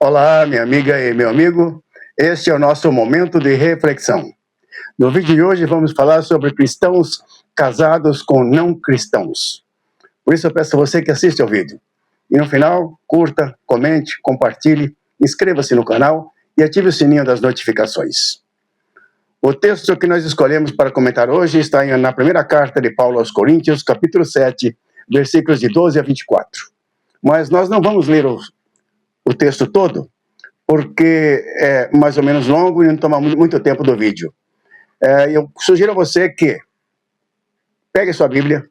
Olá, minha amiga e meu amigo. Este é o nosso momento de reflexão. No vídeo de hoje vamos falar sobre cristãos casados com não cristãos. Por isso eu peço a você que assista ao vídeo. E no final, curta, comente, compartilhe, inscreva-se no canal e ative o sininho das notificações. O texto que nós escolhemos para comentar hoje está na primeira carta de Paulo aos Coríntios, capítulo 7, versículos de 12 a 24. Mas nós não vamos ler o texto todo, porque é mais ou menos longo e não toma muito tempo do vídeo. Eu sugiro a você que pegue sua Bíblia,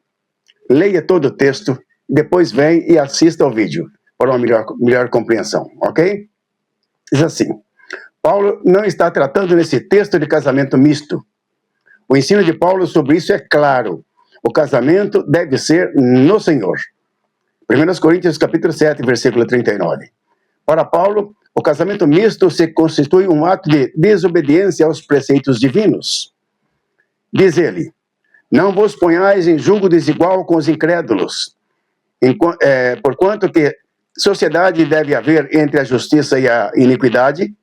leia todo o texto, depois vem e assista ao vídeo, para uma melhor compreensão, ok? Diz assim: Paulo não está tratando nesse texto de casamento misto. O ensino de Paulo sobre isso é claro. O casamento deve ser no Senhor. 1 Coríntios capítulo 7, versículo 39. Para Paulo, o casamento misto se constitui um ato de desobediência aos preceitos divinos. Diz ele: não vos ponhais em julgo desigual com os incrédulos, porquanto que sociedade deve haver entre a justiça e a iniquidade,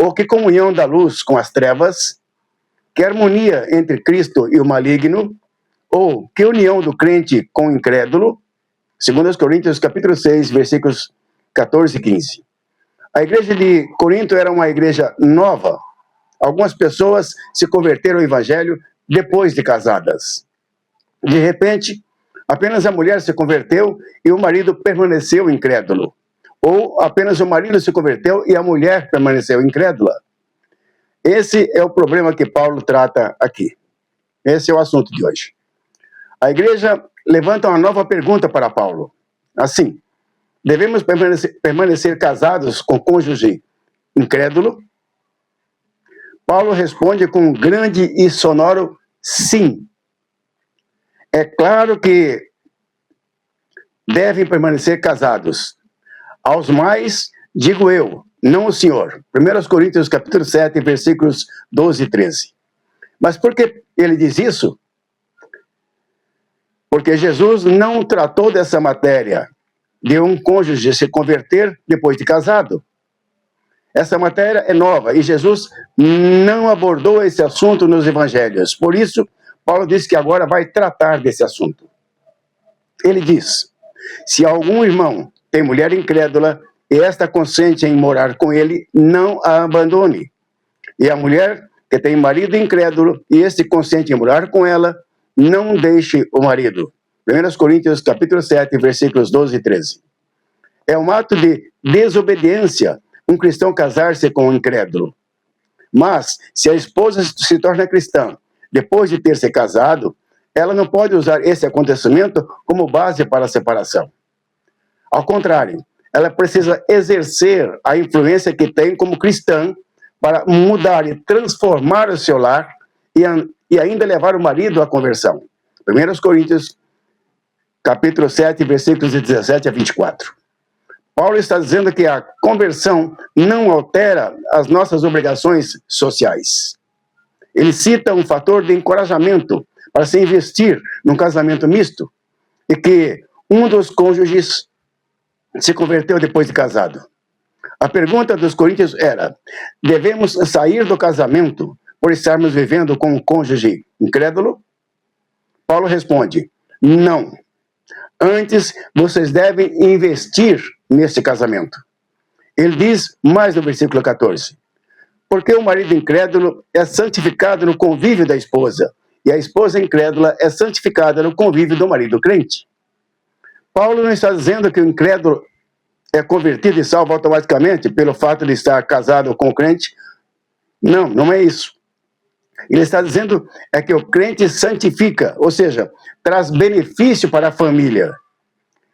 ou que comunhão da luz com as trevas, que harmonia entre Cristo e o maligno, ou que união do crente com o incrédulo. 2 Coríntios capítulo 6, versículos 14 e 15. A igreja de Corinto era uma igreja nova. Algumas pessoas se converteram ao evangelho depois de casadas. De repente, apenas a mulher se converteu e o marido permaneceu incrédulo. Ou apenas o marido se converteu e a mulher permaneceu incrédula. Esse é o problema que Paulo trata aqui. Esse é o assunto de hoje. A igreja levanta uma nova pergunta para Paulo. Assim: devemos permanecer casados com cônjuge incrédulo? Paulo responde com um grande e sonoro sim. É claro que devem permanecer casados. Aos mais, digo eu, não o Senhor. 1 Coríntios capítulo 7, versículos 12 e 13. Mas por que ele diz isso? Porque Jesus não tratou dessa matéria de um cônjuge se converter depois de casado. Essa matéria é nova e Jesus não abordou esse assunto nos evangelhos. Por isso, Paulo diz que agora vai tratar desse assunto. Ele diz: se algum irmão tem mulher incrédula e esta consente em morar com ele, não a abandone. E a mulher que tem marido incrédulo e este consente em morar com ela, não deixe o marido. 1 Coríntios capítulo 7, versículos 12 e 13. É um ato de desobediência um cristão casar-se com um incrédulo. Mas, se a esposa se torna cristã depois de ter se casado, ela não pode usar esse acontecimento como base para a separação. Ao contrário, ela precisa exercer a influência que tem como cristã para mudar e transformar o seu lar e ainda levar o marido à conversão. 1 Coríntios capítulo 7, versículos de 17 a 24. Paulo está dizendo que a conversão não altera as nossas obrigações sociais. Ele cita um fator de encorajamento para se investir num casamento misto e que um dos cônjuges se converteu depois de casado. A pergunta dos coríntios era: devemos sair do casamento por estarmos vivendo com um cônjuge incrédulo? Paulo responde: não. Antes, vocês devem investir nesse casamento. Ele diz mais no versículo 14: porque o marido incrédulo é santificado no convívio da esposa, e a esposa incrédula é santificada no convívio do marido crente. Paulo não está dizendo que o incrédulo é convertido e salvo automaticamente pelo fato de estar casado com o crente. Não, não é isso. Ele está dizendo que o crente santifica, ou seja, traz benefício para a família.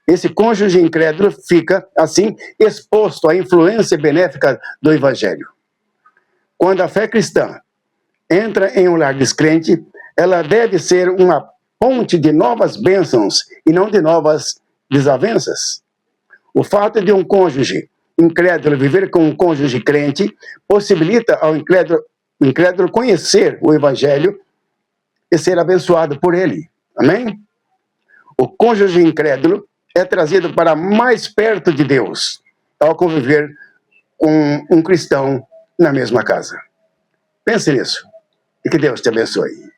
Esse cônjuge incrédulo fica, assim, exposto à influência benéfica do evangelho. Quando a fé cristã entra em um lar descrente, ela deve ser uma ponte de novas bênçãos e não de novas desavenças. O fato de um cônjuge incrédulo viver com um cônjuge crente possibilita ao incrédulo conhecer o evangelho e ser abençoado por ele. Amém? O cônjuge incrédulo é trazido para mais perto de Deus ao conviver com um cristão na mesma casa. Pense nisso e que Deus te abençoe.